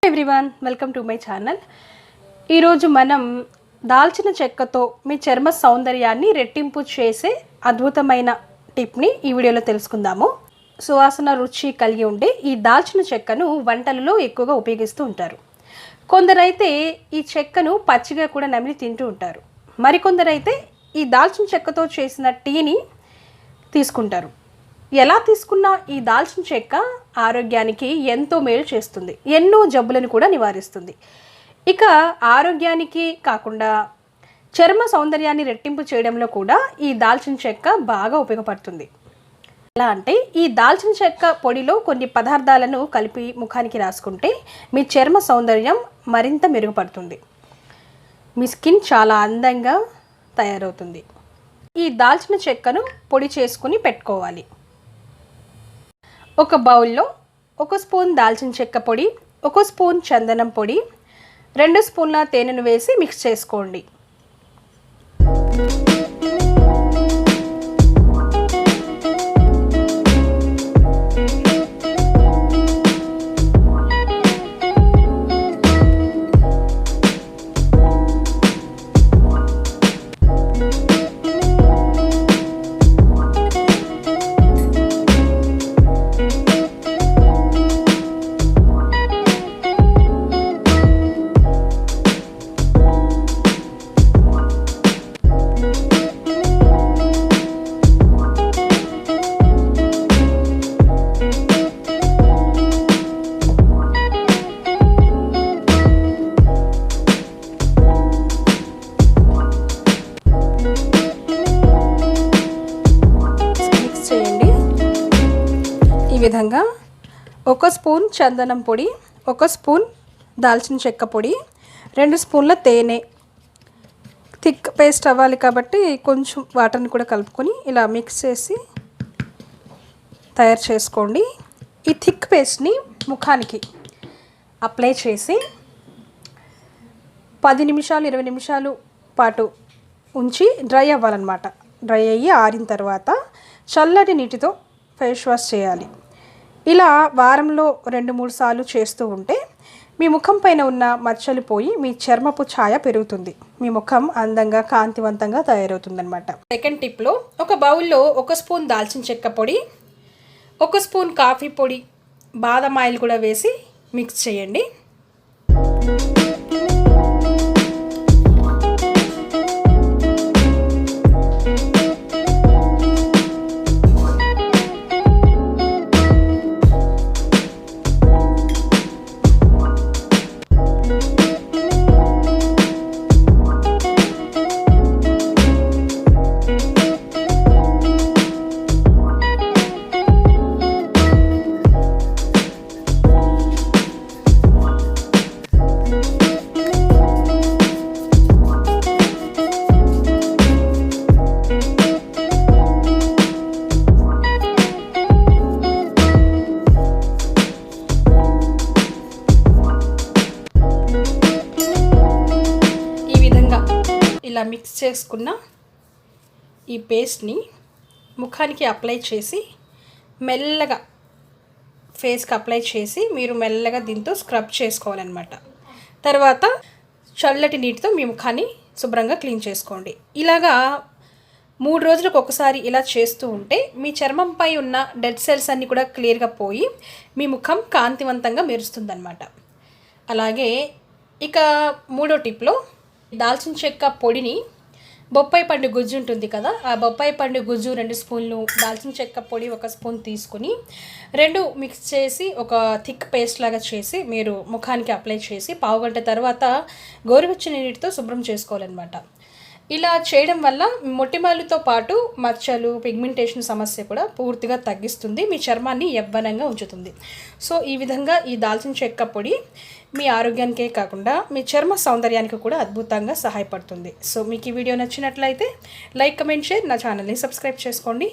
Everyone, welcome to my channel. ఈరోజు మనం దాల్చిన చెక్కతో మీ చర్మ సౌందర్యాన్ని రెట్టింపు చేసే అద్భుతమైన టిప్ని ఈ వీడియోలో తెలుసుకుందాము. సువాసన రుచి కలిగి ఉండే ఈ దాల్చిన చెక్కను వంటలలో ఎక్కువగా ఉపయోగిస్తూ ఉంటారు. కొందరైతే ఈ చెక్కను పచ్చిగా కూడా నమిలి తింటూ ఉంటారు. మరికొందరైతే ఈ దాల్చిన చెక్కతో చేసిన టీని తీసుకుంటారు. ఎలా తీసుకున్నా ఈ దాల్చిన చెక్క ఆరోగ్యానికి ఎంతో మేలు చేస్తుంది, ఎన్నో జబ్బులను కూడా నివారిస్తుంది. ఇక ఆరోగ్యానికి కాకుండా చర్మ సౌందర్యాన్ని రెట్టింపు చేయడంలో కూడా ఈ దాల్చిన చెక్క బాగా ఉపయోగపడుతుంది. ఎలా అంటే, ఈ దాల్చిన చెక్క పొడిలో కొన్ని పదార్థాలను కలిపి ముఖానికి రాసుకుంటే మీ చర్మ సౌందర్యం మరింత మెరుగుపడుతుంది, మీ స్కిన్ చాలా అందంగా తయారవుతుంది. ఈ దాల్చిన చెక్కను పొడి చేసుకుని పెట్టుకోవాలి. ఒక బౌల్లో 1 స్పూన్ దాల్చిన చెక్క పొడి, 1 స్పూన్ చందనం పొడి, 2 స్పూన్ల తేనెను వేసి మిక్స్ చేసుకోండి. ఈ విధంగా 1 స్పూన్ చందనం పొడి, 1 స్పూన్ దాల్చిన చెక్క పొడి, 2 స్పూన్ల తేనె, థిక్ పేస్ట్ అవ్వాలి కాబట్టి కొంచెం వాటర్ని కూడా కలుపుకొని ఇలా మిక్స్ చేసి తయారు చేసుకోండి. ఈ థిక్ పేస్ట్ని ముఖానికి అప్లై చేసి 10 నిమిషాలు 20 నిమిషాలు పాటు ఉంచి డ్రై అవ్వాలన్నమాట. డ్రై అయ్యి ఆరిన తర్వాత చల్లటి నీటితో ఫేస్ వాష్ చేయాలి. ఇలా వారంలో 2-3 సార్లు చేస్తూ ఉంటే మీ ముఖం పైన ఉన్న మచ్చలు పోయి మీ చర్మపు ఛాయ పెరుగుతుంది, మీ ముఖం అందంగా కాంతివంతంగా తయారవుతుందన్నమాట. సెకండ్ టిప్లో, ఒక బౌల్లో 1 స్పూన్ దాల్చిన చెక్క పొడి, 1 స్పూన్ కాఫీ పొడి, బాదం ఆయిల్ కూడా వేసి మిక్స్ చేయండి. ఇలా మిక్స్ చేసుకున్న ఈ పేస్ట్ని ముఖానికి అప్లై చేసి మెల్లగా ఫేస్కి అప్లై చేసి మీరు మెల్లగా దీంతో స్క్రబ్ చేసుకోవాలన్నమాట. తర్వాత చల్లటి నీటితో మీ ముఖాన్ని శుభ్రంగా క్లీన్ చేసుకోండి. ఇలాగా 3 రోజులకు ఒకసారి ఇలా చేస్తూ ఉంటే మీ చర్మంపై ఉన్న డెడ్ సెల్స్ అన్నీ కూడా క్లియర్గా పోయి మీ ముఖం కాంతివంతంగా మెరుస్తుందన్నమాట. అలాగే ఇక 3వ టిప్లో, దాల్చిన చెక్క పొడిని బొప్పాయి పండు గుజ్జు ఉంటుంది కదా, ఆ బొప్పాయి పండు గుజ్జు 2 స్పూన్లు, దాల్చిన చెక్క పొడి 1 స్పూన్ తీసుకుని 2 మిక్స్ చేసి ఒక థిక్ పేస్ట్ లాగా చేసి మీరు ముఖానికి అప్లై చేసి పావుగంట తర్వాత గోరువెచ్చని నీటితో శుభ్రం చేసుకోవాలన్నమాట. ఇలా చేయడం వల్ల మొటిమలతో పాటు మచ్చలు, పిగ్మెంటేషన్ సమస్య కూడా పూర్తిగా తగ్గిస్తుంది, మీ చర్మాన్ని యవ్వనంగా ఉంచుతుంది. సో ఈ విధంగా ఈ దాల్చిన చెక్క పొడి మీ ఆరోగ్యానికే కాకుండా మీ చర్మ సౌందర్యానికి కూడా అద్భుతంగా సహాయపడుతుంది. సో మీకు ఈ వీడియో నచ్చినట్లయితే లైక్, కమెంట్, షేర్, నా ఛానల్ని సబ్స్క్రైబ్ చేసుకోండి.